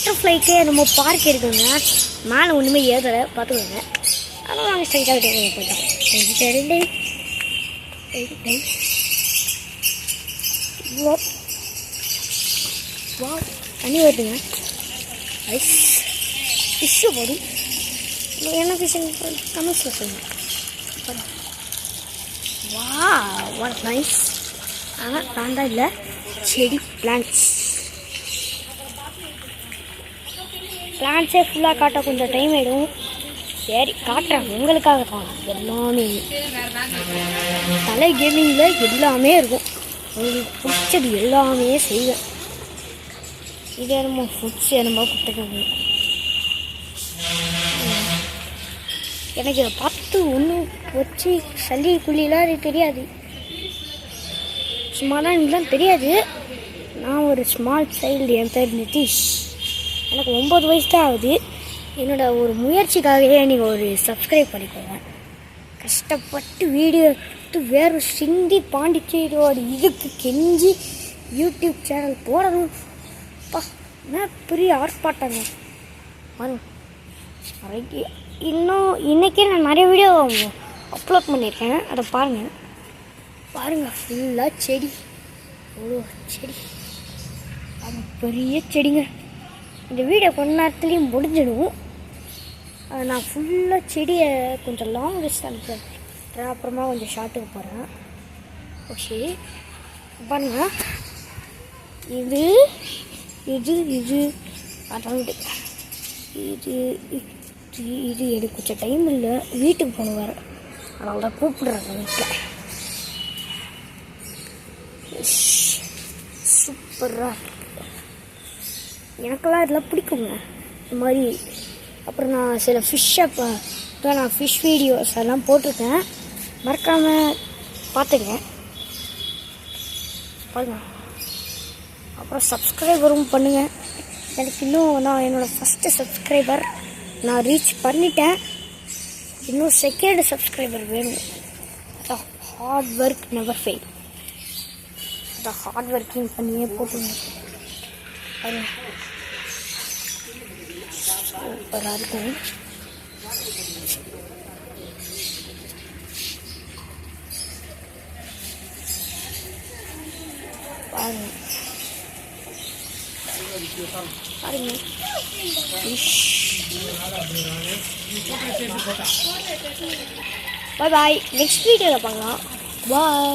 பட்டர்ஃப்ளைக்கே நம்ம பார்க் இருக்குங்க. மேலே ஒன்றுமே ஏறலை பார்த்துக்கோங்க. அதனால் நாங்கள் ஸ்ட்ரைட்டாக போயிட்டோம். வா தண்ணி வருதுங்க. ஐஸ் ஃபிஷ்ஷு போதும். என்ன ஃபிஷ்ஷுங்க கமெண்ட்ஸில் சொல்லுங்கள். வா வாட் நைஸ். ஆனால் நான் தான் இல்லை, செடி பிளான்ட்ஸே ஃபுல்லாக காட்ட கொஞ்சம் டைம் ஆகிடும். சரி காட்டுறேன் உங்களுக்காக தான். எல்லாமே தலை கேமிங்கில் எல்லாமே இருக்கும். உங்களுக்கு பிடிச்சது எல்லாமே செய்வேன். இது என்னமோ ஃபுட்ஸ் என்னமோ கொடுத்துருக்காங்க. எனக்கு இதை பார்த்து ஒன்றும் வச்சு சளி குழிலாம் எனக்கு தெரியாது. சும்மா தான் எனக்குலாம் தெரியாது. நான் ஒரு ஸ்மால் சைல்டு. என் பேர் நிதிஷ். எனக்கு 9 வயசு தான் ஆகுது. என்னோடய ஒரு முயற்சிக்காகவே நீங்கள் ஒரு சப்ஸ்கிரைப் பண்ணிக்கோங்க. கஷ்டப்பட்டு வீடியோ எடுத்து வேறு சிந்தி பாண்டிச்சேரியோட இதுக்கு கெஞ்சி யூடியூப் சேனல் போடணும். என்ன பெரிய ஆர்ப்பாட்டங்க பாருங்க. இன்னும் இன்றைக்கே நான் நிறைய வீடியோ அப்லோட் பண்ணியிருக்கேன். அதை பாருங்கள் ஃபுல்லாக செடி. அவ்வளோ செடி, அது பெரிய செடிங்க. இந்த வீடியோ கொஞ்ச நேரத்துலேயும் முடிஞ்சிடும். நான் ஃபுல்லாக செடியை கொஞ்சம் லாங் டிஸ்டன்ஸ் அப்புறமா கொஞ்சம் ஷார்ட்டுக்கு போகிறேன். ஓகே பாருங்க, இது இது இது அதாவது இது எனக்கு கொஞ்சம் டைம் இல்லை, வீட்டுக்கு போகணும் வேறு. அதனால தான் கூப்பிடுறாங்க வீட்டில். சூப்பராக எனக்கெல்லாம் இதெல்லாம் பிடிக்குங்க இந்த மாதிரி. அப்புறம் நான் சில நான் ஃபிஷ் வீடியோஸ் எல்லாம் போட்டிருக்கேன், மறக்காமல் பார்த்துங்க பாருங்க. அப்புறம் சப்ஸ்கிரைபரும் பண்ணுங்கள். எனக்கு இன்னும் நான் என்னோடய ஃபஸ்ட்டு சப்ஸ்கிரைபர் நான் ரீச் பண்ணிட்டேன். இன்னும் செகண்ட் சப்ஸ்கிரைபர் வேணும். Hard work never fail. அதை ஹார்ட் ஒர்க்கிங் பண்ணியே போட்டுங்க. சூப்பராக இருக்கும். பாருங்க பாய் பாய். நெக்ஸ்ட் வீடியோவில் பார்க்கலாம். பாய்.